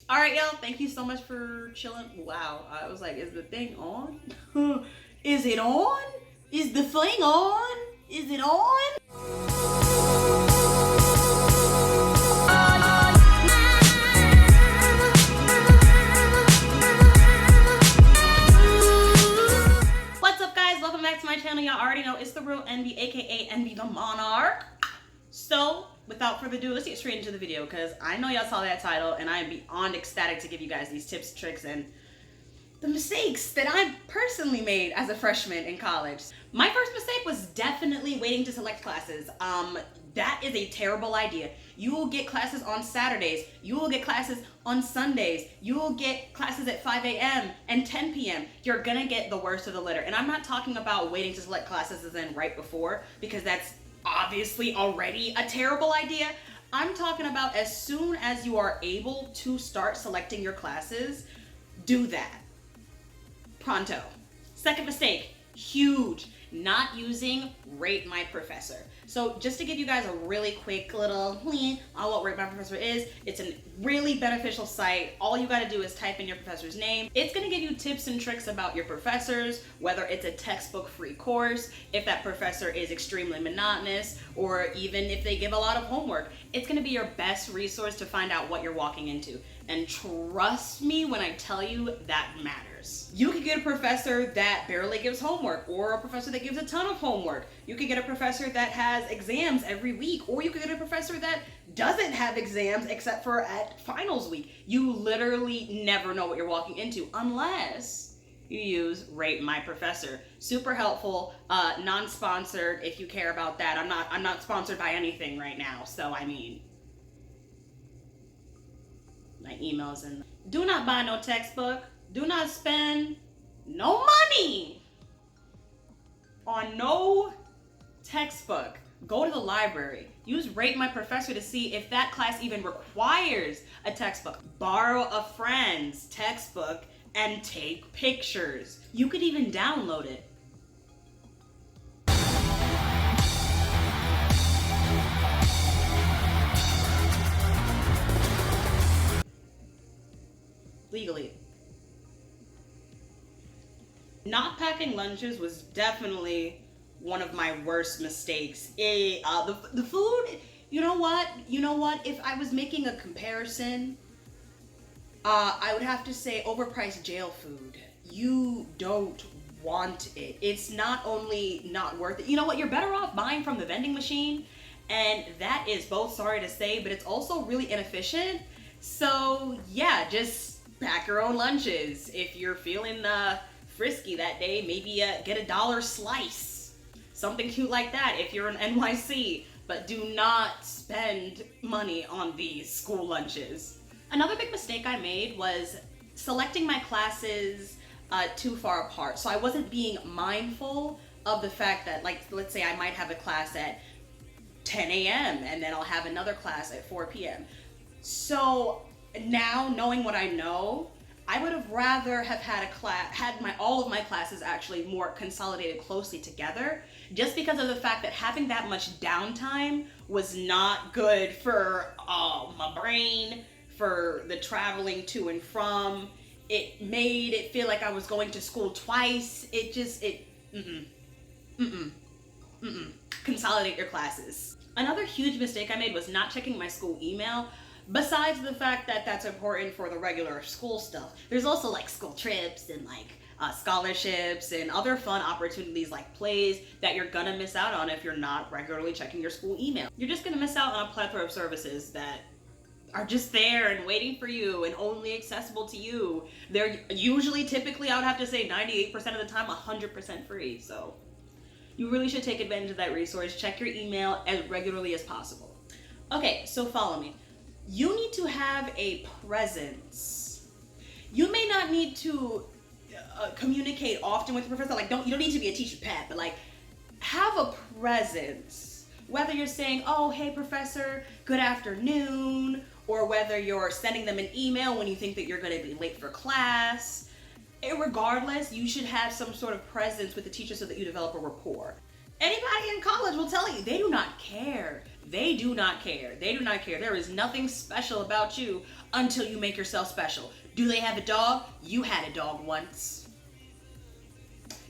All right, y'all. Thank you so much for chilling. Wow. I was like, is the thing on? Is it on? Is the thing on? Is it on? What's up, guys? Welcome back to my channel. Y'all already know it's the real Envy, aka Envy the Monarch. So, without further ado, let's get straight into the video because I know y'all saw that title and I am beyond ecstatic to give you guys these tips, tricks, and the mistakes that I personally made as a freshman in college. My first mistake was definitely waiting to select classes. That is a terrible idea. You will get classes on Saturdays. You will get classes on Sundays. You will get classes at 5 a.m. and 10 p.m. You're gonna get the worst of the litter. And I'm not talking about waiting to select classes as in right before, because that's obviously already a terrible idea. I'm talking about as soon as you are able to start selecting your classes, do that. Pronto. Second mistake, huge, not using RateMyProfessor. So just to give you guys a really quick little on what RateMyProfessor is, it's a really beneficial site. All you gotta do is type in your professor's name. It's gonna give you tips and tricks about your professors, whether it's a textbook free course, if that professor is extremely monotonous, or even if they give a lot of homework. It's gonna be your best resource to find out what you're walking into. And trust me when I tell you that matters. You could get a professor that barely gives homework, or a professor that gives a ton of homework. You could get a professor that has exams every week, or you could get a professor that doesn't have exams except for at finals week. You literally never know what you're walking into unless you use RateMyProfessor. Super helpful, non-sponsored if you care about that. I'm not sponsored by anything right now, so I mean, my emails and do not buy no textbook. Do not spend no money on no textbook. Go to the library. Use RateMyProfessor to see if that class even requires a textbook. Borrow a friend's textbook and take pictures. You could even download it. Legally. Not packing lunches was definitely one of my worst mistakes. The food, you know what? If I was making a comparison, I would have to say overpriced jail food. You don't want it. It's not only not worth it. You know what? You're better off buying from the vending machine, and that is both, sorry to say, but it's also really inefficient. So yeah, just pack your own lunches. If you're feeling frisky that day, maybe get a $1 slice. Something cute like that if you're in NYC, but do not spend money on these school lunches. Another big mistake I made was selecting my classes too far apart. So I wasn't being mindful of the fact that, like, let's say I might have a class at 10 a.m. and then I'll have another class at 4 p.m. So now, knowing what I know, I would have rather have had all of my classes actually more consolidated closely together, just because of the fact that having that much downtime was not good for my brain, for the traveling to and from. It made it feel like I was going to school twice. Consolidate your classes. Another huge mistake I made was not checking my school email. Besides the fact that that's important for the regular school stuff, there's also like school trips and like scholarships and other fun opportunities like plays that you're gonna miss out on if you're not regularly checking your school email. You're just gonna miss out on a plethora of services that are just there and waiting for you and only accessible to you. They're usually, typically, I would have to say 98% of the time, 100% free. So you really should take advantage of that resource. Check your email as regularly as possible. Okay, so follow me. You need to have a presence. You may not need to communicate often with the professor. Like, you don't need to be a teacher pet, but like, have a presence. Whether you're saying, oh, hey professor, good afternoon, or whether you're sending them an email when you think that you're gonna be late for class. Regardless, you should have some sort of presence with the teacher so that you develop a rapport. Anybody in college will tell you, they do not care. They do not care. They do not care. There is nothing special about you until you make yourself special. Do they have a dog? You had a dog once.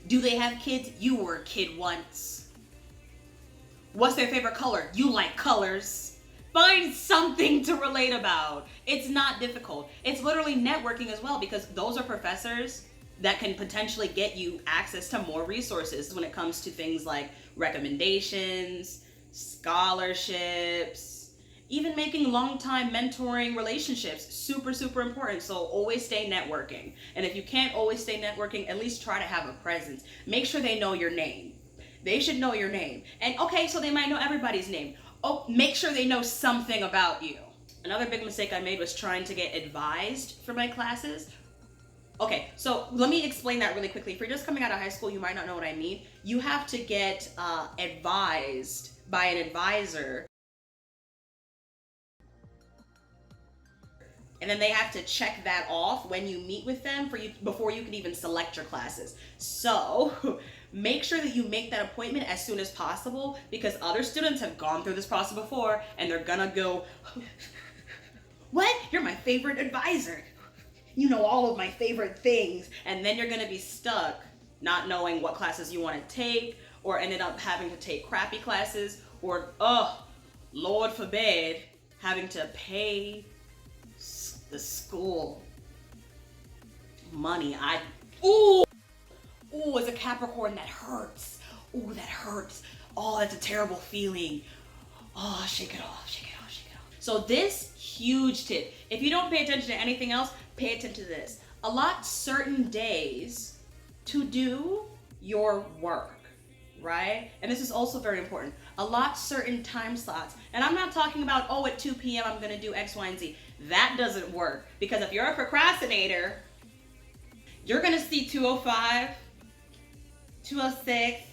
Do they have kids? You were a kid once. What's their favorite color? You like colors. Find something to relate about. It's not difficult. It's literally networking as well, because those are professors that can potentially get you access to more resources when it comes to things like recommendations, scholarships, even making long-time mentoring relationships. Super, super important. So always stay networking. And if you can't always stay networking, at least try to have a presence. Make sure they know your name. They should know your name. And okay, so they might know everybody's name. Oh, make sure they know something about you. Another big mistake I made was trying to get advised for my classes. Okay, so let me explain that really quickly. If you're just coming out of high school, you might not know what I mean. You have to get advised by an advisor. And then they have to check that off when you meet with them before you can even select your classes. So make sure that you make that appointment as soon as possible, because other students have gone through this process before and they're gonna go, what? You're my favorite advisor. You know all of my favorite things. And then you're gonna be stuck not knowing what classes you wanna take, or ended up having to take crappy classes, or, oh, Lord forbid, having to pay the school money. Ooh, as a Capricorn, that hurts. Ooh, that hurts. Oh, that's a terrible feeling. Oh, shake it off, shake it off, shake it off. So this huge tip, if you don't pay attention to anything else, pay attention to this. Allot certain days to do your work, right? And this is also very important. Allot certain time slots. And I'm not talking about, oh, at 2 p.m. I'm gonna do X, Y, and Z. That doesn't work, because if you're a procrastinator, you're gonna see 2:05, 2:06,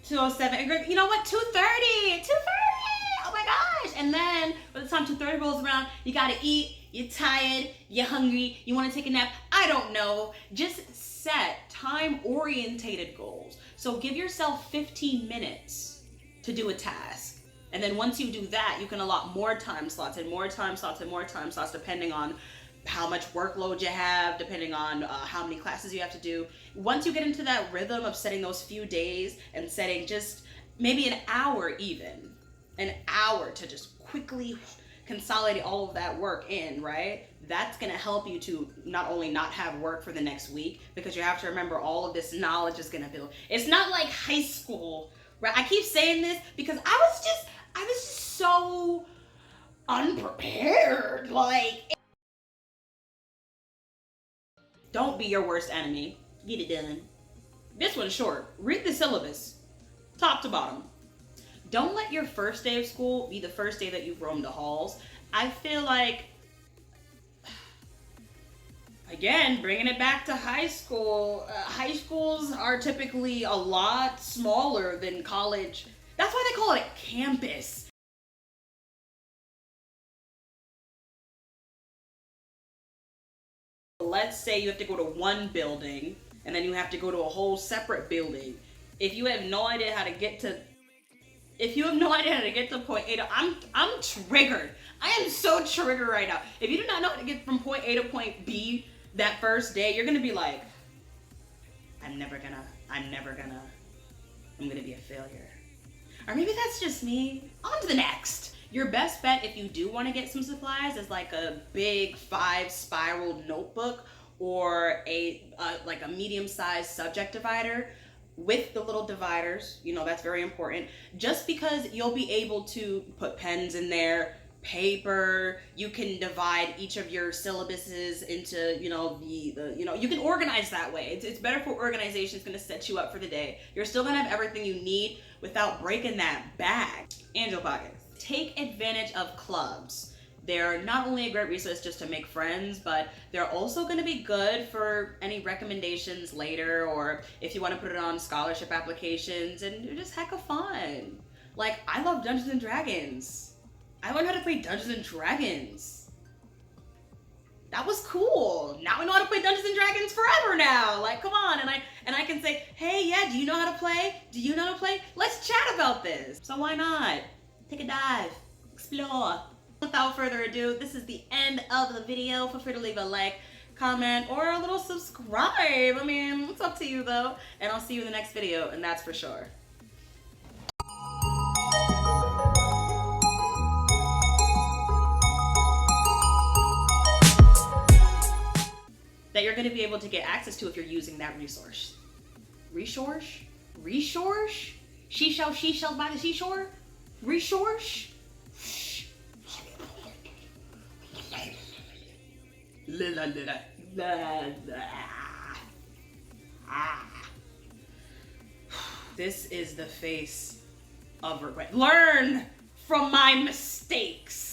2:07, you know what, 2:30, oh my gosh. And then by the time 2:30 rolls around, you gotta eat, you're tired, you're hungry, you wanna take a nap, I don't know. Just set time-orientated goals. So give yourself 15 minutes to do a task. And then once you do that, you can allot more time slots and more time slots and more time slots, depending on how much workload you have, depending on how many classes you have to do. Once you get into that rhythm of setting those few days and setting just maybe an hour even, an hour to just quickly consolidate all of that work in, right? That's gonna help you to not only not have work for the next week, because you have to remember all of this knowledge is gonna build. It's not like high school, right? I keep saying this because I was just so unprepared. Like, don't be your worst enemy. Get it done. This one's short. Read the syllabus, top to bottom. Don't let your first day of school be the first day that you've roamed the halls. I feel like, again, bringing it back to high school, high schools are typically a lot smaller than college. That's why they call it a campus. Let's say you have to go to one building and then you have to go to a whole separate building. If you have no idea how to get to point A to, I'm triggered. I am so triggered right now. If you do not know how to get from point A to point B that first day, you're gonna be like, I'm gonna be a failure. Or maybe that's just me. On to the next. Your best bet, if you do want to get some supplies, is like a big 5-spiral notebook, or like a medium-sized subject divider with the little dividers. You know, that's very important. Just because you'll be able to put pens in there, paper, you can divide each of your syllabuses into, you know, you can organize that way. It's better for organization. It's going to set you up for the day. You're still going to have everything you need without breaking that bag. Angel pockets. Take advantage of clubs. They're not only a great resource just to make friends, but they're also going to be good for any recommendations later, or if you want to put it on scholarship applications, and they're just heck of fun. Like, I love Dungeons and Dragons. I learned how to play Dungeons and Dragons. That was cool. Now I know how to play Dungeons and Dragons forever now. Like, come on. And I can say, hey, yeah, do you know how to play? Do you know how to play? Let's chat about this. So why not? Take a dive, explore. Without further ado, this is the end of the video. Feel free to leave a like, comment, or a little subscribe. I mean, it's up to you though. And I'll see you in the next video, and that's for sure. That you're going to be able to get access to if you're using that resource. Resource? Resource? She shall by the seashore? Resource? This is the face of regret. Learn from my mistakes.